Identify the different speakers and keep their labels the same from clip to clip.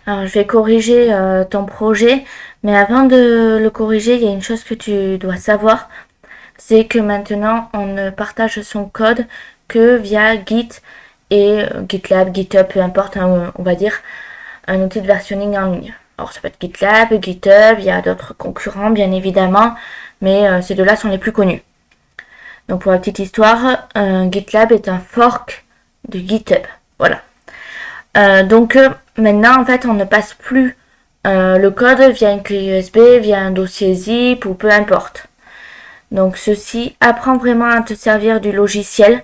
Speaker 1: Alors, je vais corriger ton projet, mais avant de le corriger, il y a une chose que tu dois savoir, c'est que maintenant, on ne partage son code que via Git et GitLab, GitHub, peu importe, hein, on va dire, un outil de versionning en ligne. Alors, ça peut être GitLab, GitHub, il y a d'autres concurrents, bien évidemment, mais ces deux-là sont les plus connus. Donc, pour la petite histoire, GitLab est un fork de GitHub. Voilà. Donc maintenant en fait on ne passe plus le code via une clé USB, via un dossier zip ou peu importe. Donc ceci apprend vraiment à te servir du logiciel.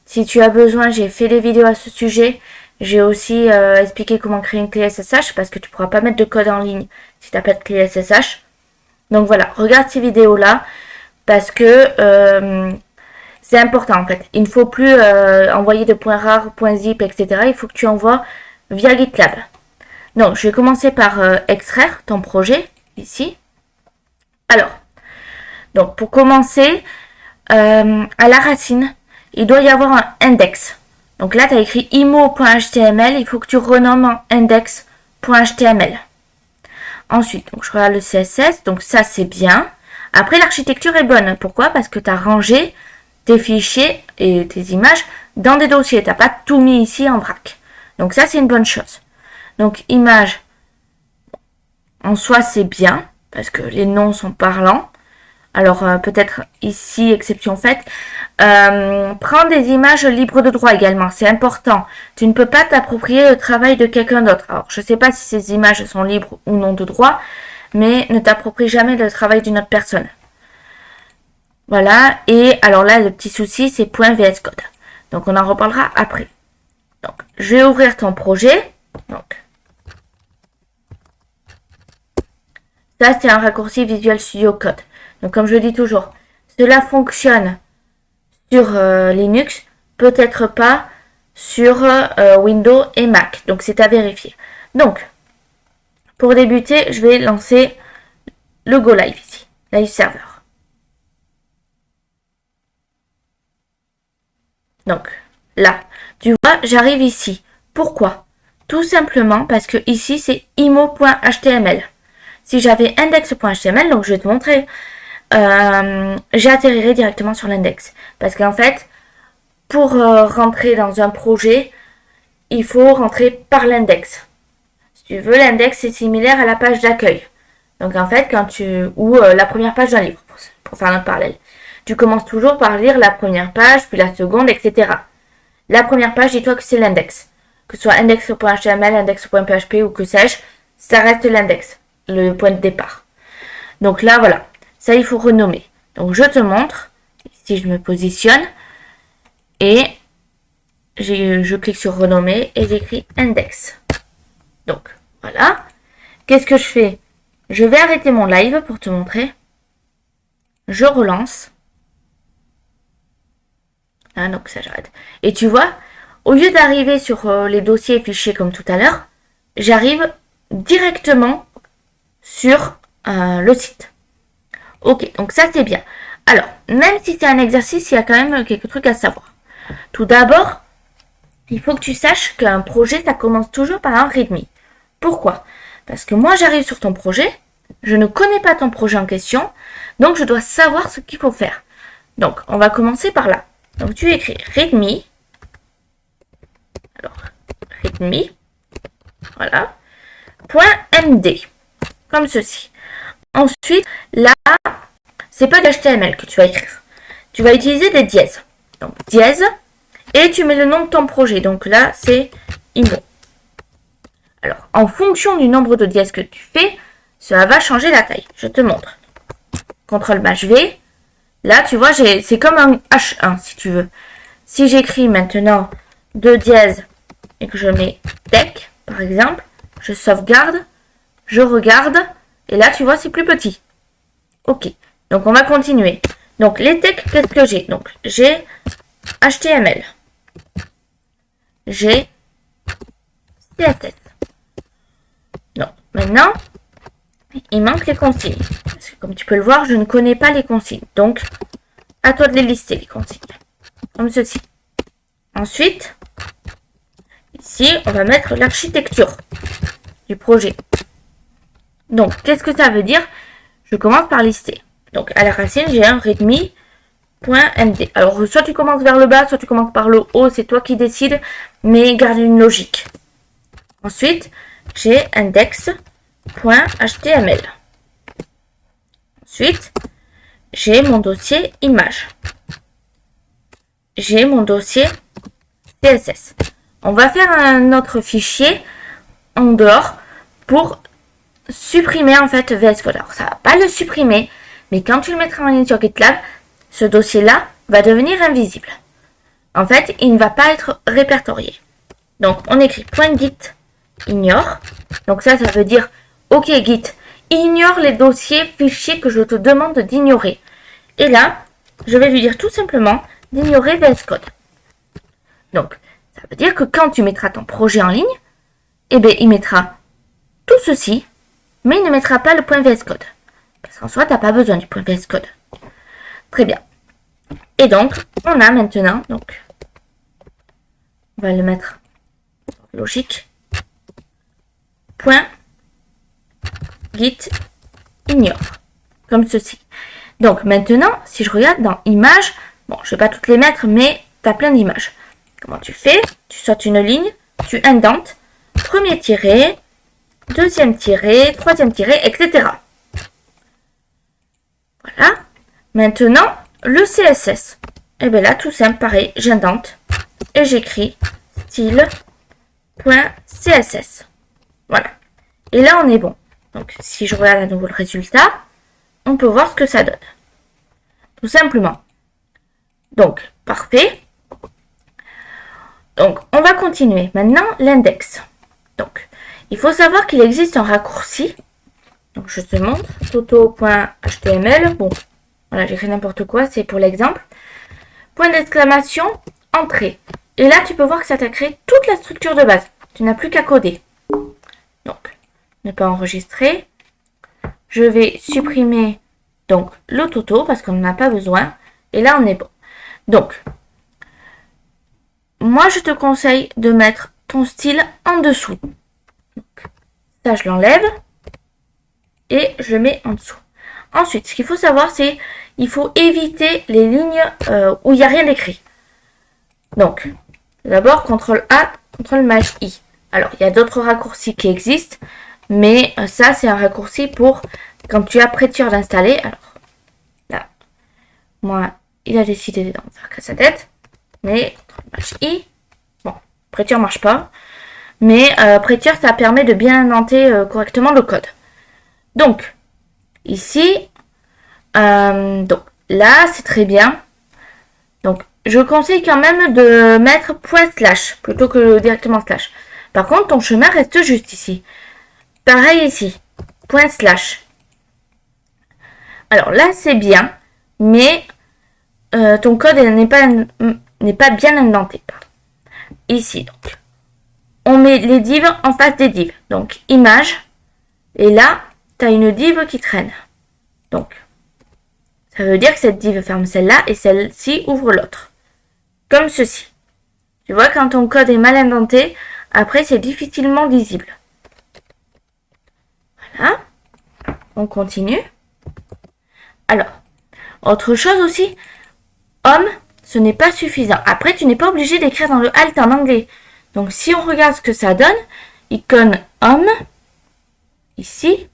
Speaker 1: Si tu as besoin, j'ai fait des vidéos à ce sujet. J'ai aussi expliqué comment créer une clé SSH parce que tu ne pourras pas mettre de code en ligne si tu n'as pas de clé SSH. Donc voilà, regarde ces vidéos là parce que c'est important en fait. Il ne faut plus envoyer de points rares, points zip, etc. Il faut que tu envoies via GitLab. Donc, je vais commencer par extraire ton projet ici. Alors, donc pour commencer, à la racine, il doit y avoir un index. Donc là, tu as écrit imo.html, il faut que tu renommes en index.html. Ensuite, donc je regarde le CSS, donc ça c'est bien. Après, l'architecture est bonne. Pourquoi? Parce que tu as rangé tes fichiers et tes images dans des dossiers. Tu n'as pas tout mis ici en vrac. Donc ça, c'est une bonne chose. Donc, image, en soi, c'est bien, parce que les noms sont parlants. Alors, peut-être ici, exception faite. Prends des images libres de droit également, c'est important. Tu ne peux pas t'approprier le travail de quelqu'un d'autre. Alors, je ne sais pas si ces images sont libres ou non de droit, mais ne t'approprie jamais le travail d'une autre personne. Voilà, et alors là, le petit souci, c'est .vs Code. Donc, on en reparlera après. Donc, je vais ouvrir ton projet. Donc, ça, c'est un raccourci Visual Studio Code. Donc, comme je le dis toujours, cela fonctionne sur Linux, peut-être pas sur Windows et Mac. Donc, c'est à vérifier. Donc, pour débuter, je vais lancer le Go Live ici, Live Server. Donc, là, tu vois, j'arrive ici. Pourquoi? Tout simplement parce que ici, c'est imo.html. Si j'avais index.html, donc je vais te montrer, j'atterrirai directement sur l'index. Parce qu'en fait, pour rentrer dans un projet, il faut rentrer par l'index. Si tu veux, l'index c'est similaire à la page d'accueil. Donc en fait, ou la première page d'un livre, pour faire un parallèle. Tu commences toujours par lire la première page, puis la seconde, etc. La première page, dis-toi que c'est l'index. Que ce soit index.html, index.php ou que sais-je, ça reste l'index, le point de départ. Donc là, voilà. Ça, il faut renommer. Donc je te montre. Ici, je me positionne. Et je clique sur renommer et j'écris index. Donc, voilà. Qu'est-ce que je fais? Je vais arrêter mon live pour te montrer. Je relance. Ah, donc ça, j'arrête. Et tu vois, au lieu d'arriver sur les dossiers et fichiers comme tout à l'heure, j'arrive directement sur le site. Ok, donc ça, c'est bien. Alors, même si c'est un exercice, il y a quand même quelques trucs à savoir. Tout d'abord, il faut que tu saches qu'un projet, ça commence toujours par un README. Pourquoi? Parce que moi, j'arrive sur ton projet, je ne connais pas ton projet en question, donc je dois savoir ce qu'il faut faire. Donc, on va commencer par là. Donc, tu écris README. Alors, README. Voilà. .md. Comme ceci. Ensuite, là, c'est pas d'HTML que tu vas écrire. Tu vas utiliser des dièses. Donc, dièse. Et tu mets le nom de ton projet. Donc là, c'est imo. Alors, en fonction du nombre de dièses que tu fais, ça va changer la taille. Je te montre. CTRL-V. Là, tu vois, c'est comme un H1, si tu veux. Si j'écris maintenant 2 dièses et que je mets tech, par exemple, je sauvegarde, je regarde, et là, tu vois, c'est plus petit. Ok. Donc, on va continuer. Donc, les techs, qu'est-ce que j'ai? Donc, j'ai HTML. J'ai CSS. Non, maintenant, il manque les consignes. Parce que comme tu peux le voir, je ne connais pas les consignes. Donc, à toi de les lister, les consignes. Comme ceci. Ensuite, ici, on va mettre l'architecture. du projet. Donc, qu'est-ce que ça veut dire? Je commence par lister. Donc, à la racine, j'ai un readme.md. Alors, soit tu commences vers le bas, soit tu commences par le haut, c'est toi qui décides, mais garde une logique. Ensuite, j'ai index.html. Ensuite, j'ai mon dossier image. J'ai mon dossier CSS. On va faire un autre fichier en dehors pour supprimer en fait VS Code. Alors ça va pas le supprimer, mais quand tu le mettras en ligne sur GitLab, ce dossier-là va devenir invisible. En fait, il ne va pas être répertorié. Donc on écrit .git ignore. Donc ça veut dire OK Git, ignore les dossiers fichiers que je te demande d'ignorer. Et là, je vais lui dire tout simplement d'ignorer VS Code. Donc, ça veut dire que quand tu mettras ton projet en ligne, eh bien, il mettra tout ceci, mais il ne mettra pas le .vs Code. Parce qu'en soi, tu n'as pas besoin du .vs Code. Très bien. Et donc, on a maintenant, donc, on va le mettre logique, .git ignore, comme ceci. Donc maintenant, si je regarde dans images, bon, je ne vais pas toutes les mettre, mais tu as plein d'images. Comment tu fais? Tu sautes une ligne, tu indentes, premier tiré, deuxième tiré, troisième tiré, etc. Voilà. Maintenant, le CSS. Et bien là, tout simple, pareil, j'indente et j'écris style.css. Voilà. Et là, on est bon. Donc, si je regarde à nouveau le résultat, on peut voir ce que ça donne. Tout simplement. Donc, parfait. Donc, on va continuer. Maintenant, l'index. Donc, il faut savoir qu'il existe un raccourci. Donc, je te montre. Toto.html. Bon, voilà, j'écris n'importe quoi, c'est pour l'exemple. Point d'exclamation, entrée. Et là, tu peux voir que ça t'a créé toute la structure de base. Tu n'as plus qu'à coder. Donc, ne pas enregistrer. Je vais supprimer donc le Toto parce qu'on n'en a pas besoin. Et là, on est bon. Donc, moi, je te conseille de mettre ton style en dessous. Donc, ça, je l'enlève et je le mets en dessous. Ensuite, ce qu'il faut savoir, c'est qu'il faut éviter les lignes où il n'y a rien d'écrit. Donc, d'abord, CTRL-A, CTRL-I. Alors, il y a d'autres raccourcis qui existent, mais ça, c'est un raccourci pour quand tu as Prettier d'installer. Alors, là, moi, il a décidé d'en faire que sa tête, mais CTRL-I. Bon, Prettier ne marche pas, mais Prettier, ça permet de bien indenter correctement le code. Donc, ici, donc là, c'est très bien. Donc, je conseille quand même de mettre // plutôt que directement /. Par contre, ton chemin reste juste ici. Pareil ici, /. Alors là, c'est bien, mais ton code n'est pas bien indenté. Ici, donc, on met les divs en face des divs. Donc, image, et là, tu as une div qui traîne. Donc, ça veut dire que cette div ferme celle-là et celle-ci ouvre l'autre. Comme ceci. Tu vois, quand ton code est mal indenté, après c'est difficilement lisible. Voilà. On continue. Alors, autre chose aussi, homme, ce n'est pas suffisant. Après, tu n'es pas obligé d'écrire dans le alt en anglais. Donc, si on regarde ce que ça donne, icône homme, ici,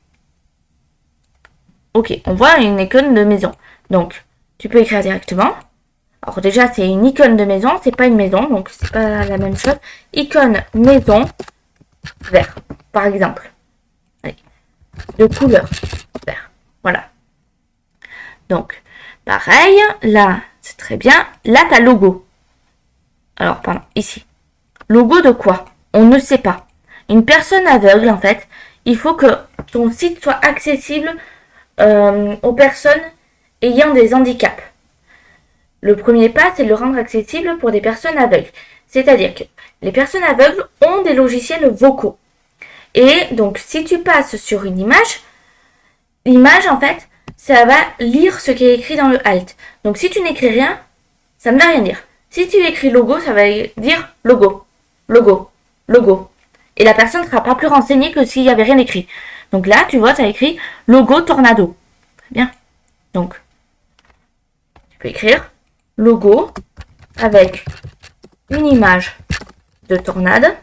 Speaker 1: ok, on voit une icône de maison. Donc, tu peux écrire directement. Alors déjà, c'est une icône de maison, c'est pas une maison, donc c'est pas la même chose. Icône maison, vert, par exemple. Allez, de couleur vert. Voilà. Donc, pareil, là, c'est très bien. Là, tu as logo. Alors, pardon, ici. Logo de quoi? On ne sait pas. Une personne aveugle, en fait, il faut que ton site soit accessible aux personnes ayant des handicaps. Le premier pas, c'est de le rendre accessible pour des personnes aveugles. C'est-à-dire que les personnes aveugles ont des logiciels vocaux. Et donc, si tu passes sur une image, l'image, en fait, ça va lire ce qui est écrit dans le alt. Donc, si tu n'écris rien, ça ne va rien dire. Si tu écris logo, ça va dire logo, logo, logo. Et la personne ne sera pas plus renseignée que s'il n'y avait rien écrit. Donc là, tu vois, tu as écrit logo tornado. Très bien. Donc, tu peux écrire logo avec une image de tornade,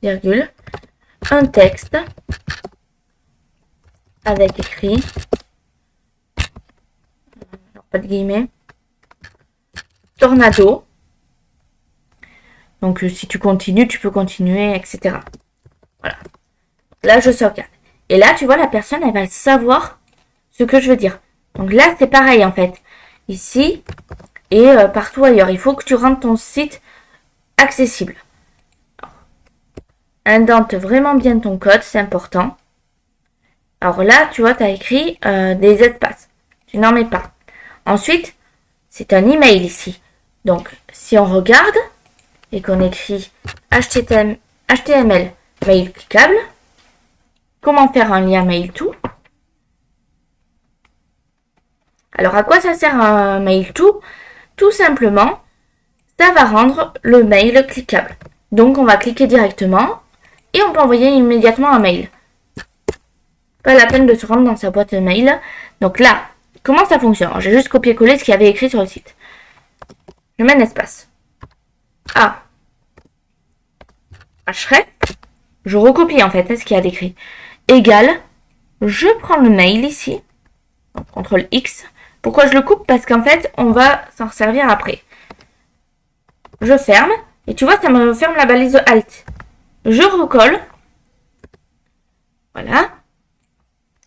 Speaker 1: virgule, un texte avec écrit, pas de guillemets, tornado. Donc si tu continues, tu peux continuer, etc. Voilà. Là, je sauvegarde. Et là, tu vois, la personne, elle va savoir ce que je veux dire. Donc là, c'est pareil, en fait. Ici et partout ailleurs. Il faut que tu rendes ton site accessible. Indente vraiment bien ton code, c'est important. Alors là, tu vois, tu as écrit des espaces. Tu n'en mets pas. Ensuite, c'est un email ici. Donc, si on regarde et qu'on écrit HTML mail cliquable, comment faire un lien mail to? Alors, à quoi ça sert un mail to? Tout simplement, ça va rendre le mail cliquable. Donc, on va cliquer directement et on peut envoyer immédiatement un mail. Pas la peine de se rendre dans sa boîte mail. Donc là, comment ça fonctionne? J'ai juste copié-collé ce qu'il y avait écrit sur le site. Je mets un espace. A. Href. Je recopie en fait ce qu'il y a d'écrit. Égal. Je prends le mail ici. Donc, CTRL X. Pourquoi je le coupe? Parce qu'en fait, on va s'en servir après. Je ferme. Et tu vois, ça me ferme la balise Alt. Je recolle. Voilà.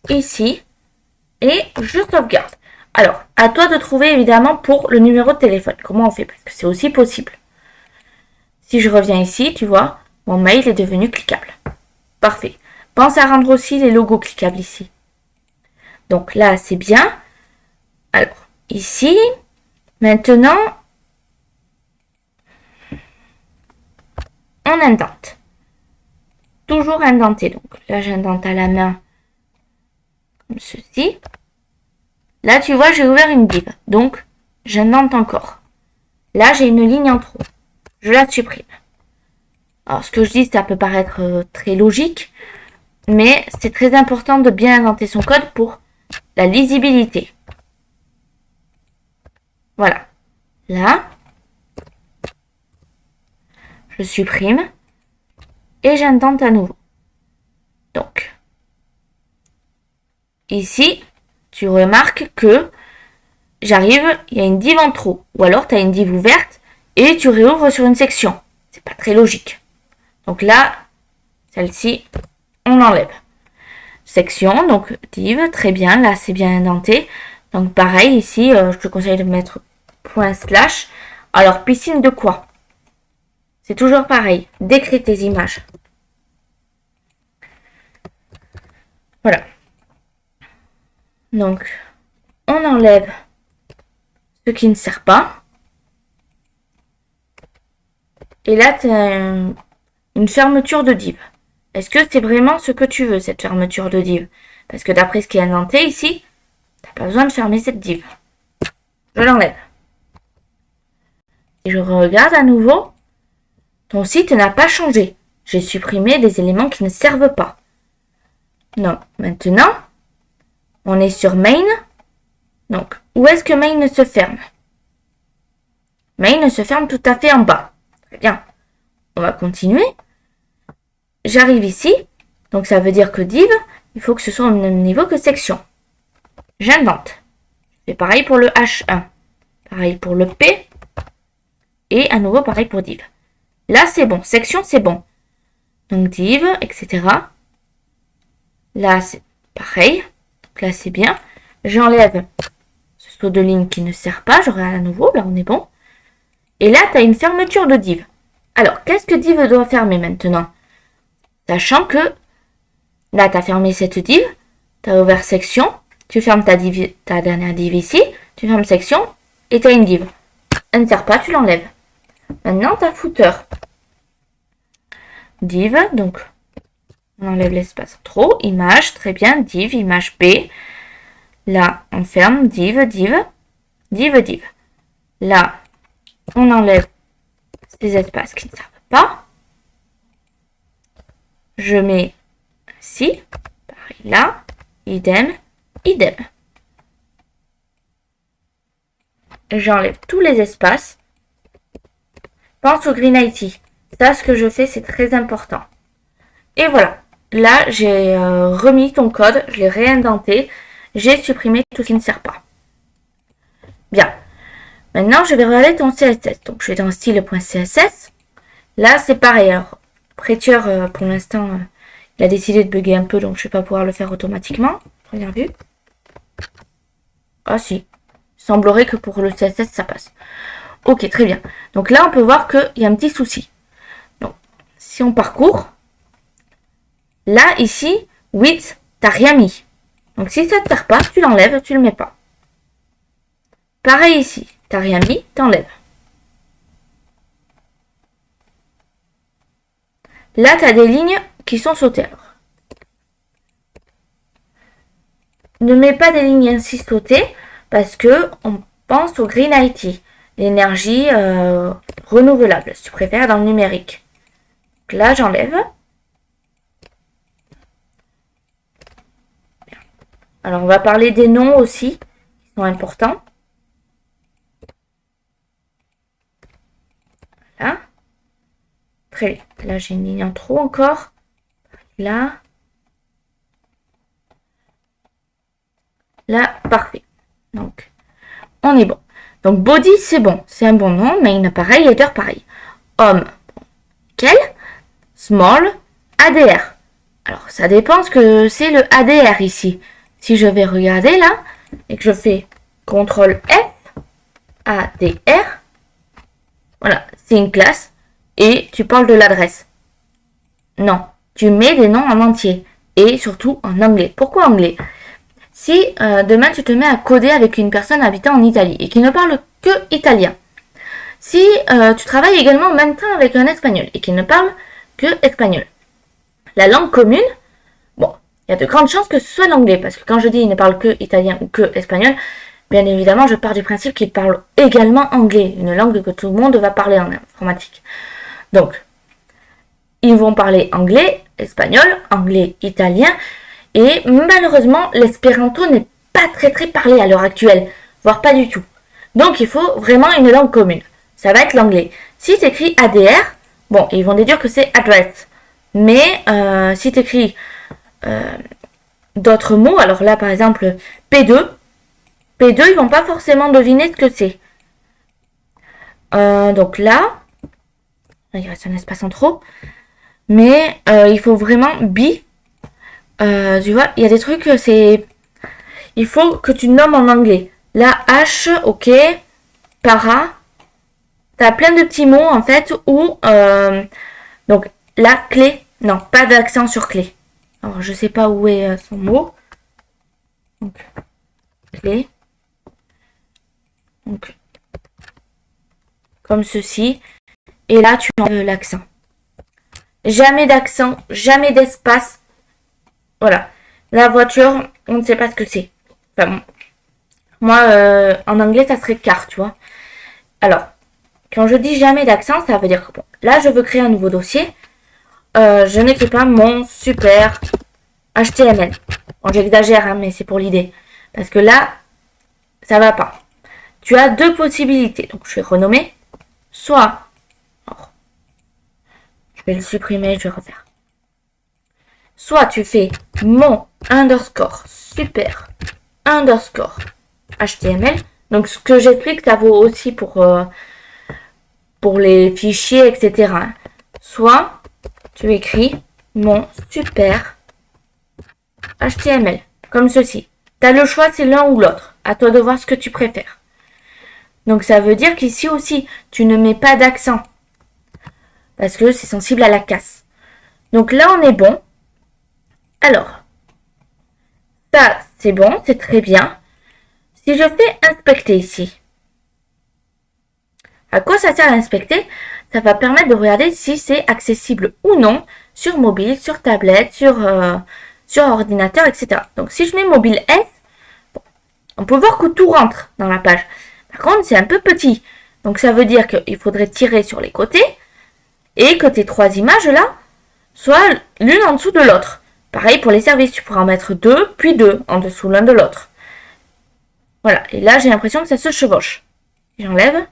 Speaker 1: Ici. Et je sauvegarde. Alors, à toi de trouver évidemment pour le numéro de téléphone. Comment on fait? Parce que c'est aussi possible. Si je reviens ici, tu vois, mon mail est devenu cliquable. Parfait. Pense à rendre aussi les logos cliquables ici. Donc là, c'est bien. Alors, ici, maintenant, on indente. Toujours indenté. Donc là, j'indente à la main comme ceci. Là, tu vois, j'ai ouvert une div. Donc, j'indente encore. Là, j'ai une ligne en trop. Je la supprime. Alors, ce que je dis, ça peut paraître très logique, mais c'est très important de bien indenter son code pour la lisibilité. Voilà. Là, je supprime et j'indente à nouveau. Donc, ici, tu remarques que j'arrive, il y a une div en trop. Ou alors, tu as une div ouverte et tu réouvres sur une section. C'est pas très logique. Donc là, celle-ci, on l'enlève. Section, donc div, très bien. Là, c'est bien indenté. Donc pareil, ici, je te conseille de mettre ./. Alors, piscine de quoi? C'est toujours pareil. Décris tes images. Voilà. Donc, on enlève ce qui ne sert pas. Et là, tu as une fermeture de div. Est-ce que c'est vraiment ce que tu veux, cette fermeture de div? Parce que d'après ce qui est indenté ici, tu n'as pas besoin de fermer cette div. Je l'enlève. Et je regarde à nouveau. Ton site n'a pas changé. J'ai supprimé des éléments qui ne servent pas. Non. Maintenant, on est sur main. Donc, où est-ce que main se ferme? Main se ferme tout à fait en bas. Très bien. On va continuer. J'arrive ici. Donc, ça veut dire que div, il faut que ce soit au même niveau que section. J'indente. C'est pareil pour le H1. Pareil pour le P. Et à nouveau, pareil pour div. Là, c'est bon. Section, c'est bon. Donc, div, etc. Là, c'est pareil. Donc là, c'est bien. J'enlève ce saut de ligne qui ne sert pas. Je regarde à nouveau. Là, on est bon. Et là, tu as une fermeture de div. Alors, qu'est-ce que div doit fermer maintenant? Sachant que là, tu as fermé cette div. Tu as ouvert section. Tu fermes ta dernière div ici. Tu fermes section. Et tu as une div. Elle ne sert pas, tu l'enlèves. Maintenant, tu as footer. Div, donc on enlève l'espace trop. Image, très bien. Div, image B. Là, on ferme. Div, div. Div, div. Là, on enlève ces espaces qui ne servent pas. je mets ici, pareil là, idem, idem. J'enlève tous les espaces. Pense au Green IT. Ça, ce que je fais, c'est très important. Et voilà. Là, j'ai remis ton code, je l'ai réindenté, j'ai supprimé tout ce qui ne sert pas. Bien. Maintenant, je vais regarder ton CSS. Donc, je vais dans style.css. Là, c'est pareil. Alors, Prettier, pour l'instant, il a décidé de bugger un peu, donc je ne vais pas pouvoir le faire automatiquement. Première vue. Ah si. Il semblerait que pour le CSS, ça passe. Ok, très bien. Donc là, on peut voir qu'il y a un petit souci. Donc, si on parcourt, là, ici, width, t'as rien mis. Donc, si ça ne te sert pas, tu l'enlèves, tu le mets pas. Pareil ici, t'as rien mis, t'enlèves. Là, t'as des lignes qui sont sautées. Alors, ne mets pas des lignes ainsi sautées parce que on pense au Green IT, l'énergie renouvelable, si tu préfères, dans le numérique. Donc là, j'enlève. Alors, on va parler des noms aussi, qui sont importants. Là. Très bien. Là, j'ai une ligne en trop encore. Là. Là, parfait. Donc, on est bon. Donc, body, c'est bon. C'est un bon nom. Main, pareil. Header, pareil. Homme, quel? Small, ADR. Alors, ça dépend ce que c'est le ADR ici. Si je vais regarder là, et que je fais CTRL F, ADR, voilà, c'est une classe, et tu parles de l'adresse. Non, tu mets des noms en entier, et surtout en anglais. Pourquoi anglais? Si demain tu te mets à coder avec une personne habitant en Italie, et qui ne parle que italien, si tu travailles également en même temps avec un espagnol, et qui ne parle que espagnol, la langue commune, bon, il y a de grandes chances que ce soit l'anglais, parce que quand je dis il ne parle que italien ou que espagnol, bien évidemment, je pars du principe qu'il parle également anglais, une langue que tout le monde va parler en informatique. Donc, ils vont parler anglais, espagnol, anglais, italien, et malheureusement, l'espéranto n'est pas très parlé à l'heure actuelle, voire pas du tout. Donc, il faut vraiment une langue commune. Ça va être l'anglais. Si tu écris ADR, bon, ils vont déduire que c'est address. Mais si tu écris d'autres mots, alors là, par exemple, P2, ils vont pas forcément deviner ce que c'est. Donc là, il reste un espace en trop. Mais il faut vraiment be. Tu vois, il y a des trucs, c'est... Il faut que tu nommes en anglais. Là, H, ok. Para. T'as plein de petits mots, en fait, où... donc, la clé. Non, pas d'accent sur clé. Alors, je sais pas où est son mot. Donc, clé. Donc, comme ceci. Et là, tu enlèves l'accent. Jamais d'accent, jamais d'espace. Voilà. La voiture, on ne sait pas ce que c'est. Enfin, bon. Moi, en anglais, ça serait car, tu vois. Alors, quand je dis jamais d'accent, ça veut dire que bon, là, je veux créer un nouveau dossier. Je n'écris pas mon super HTML. Bon, j'exagère, hein, mais c'est pour l'idée. Parce que là, ça va pas. Tu as deux possibilités. Donc, je vais renommer. Soit, alors, je vais le supprimer, je vais refaire. Soit tu fais mon underscore super underscore HTML. Donc, ce que j'explique, ça vaut aussi pour les fichiers, etc. Soit tu écris mon super HTML, comme ceci. Tu as le choix, c'est l'un ou l'autre. À toi de voir ce que tu préfères. Donc, ça veut dire qu'ici aussi, tu ne mets pas d'accent. Parce que c'est sensible à la casse. Donc là, on est bon. Alors, ça, c'est bon, c'est très bien. Si je fais inspecter ici, à quoi ça sert à inspecter? Ça va permettre de regarder si c'est accessible ou non sur mobile, sur tablette, sur ordinateur, etc. Donc, si je mets mobile S, bon, on peut voir que tout rentre dans la page. Par contre, c'est un peu petit. Donc, ça veut dire qu'il faudrait tirer sur les côtés et que tes trois images là soit l'une en dessous de l'autre. Pareil pour les services, tu pourras en mettre deux, puis deux en dessous l'un de l'autre. Voilà, et là j'ai l'impression que ça se chevauche. J'enlève.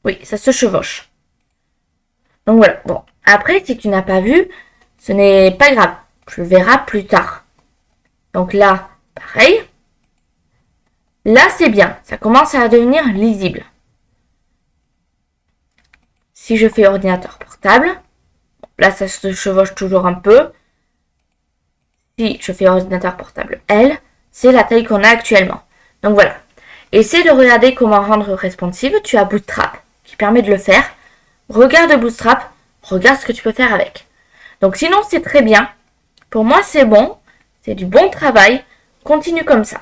Speaker 1: Oui, ça se chevauche. Donc voilà, bon. Après, si tu n'as pas vu, ce n'est pas grave. Tu le verras plus tard. Donc là, pareil. Là, c'est bien. Ça commence à devenir lisible. Si je fais ordinateur portable, là, ça se chevauche toujours un peu. Si je fais ordinateur portable L, c'est la taille qu'on a actuellement. Donc voilà. Essaie de regarder comment rendre responsive. Tu as Bootstrap qui permet de le faire. Regarde Bootstrap, regarde ce que tu peux faire avec. Donc sinon, c'est très bien. Pour moi, c'est bon. C'est du bon travail. Continue comme ça.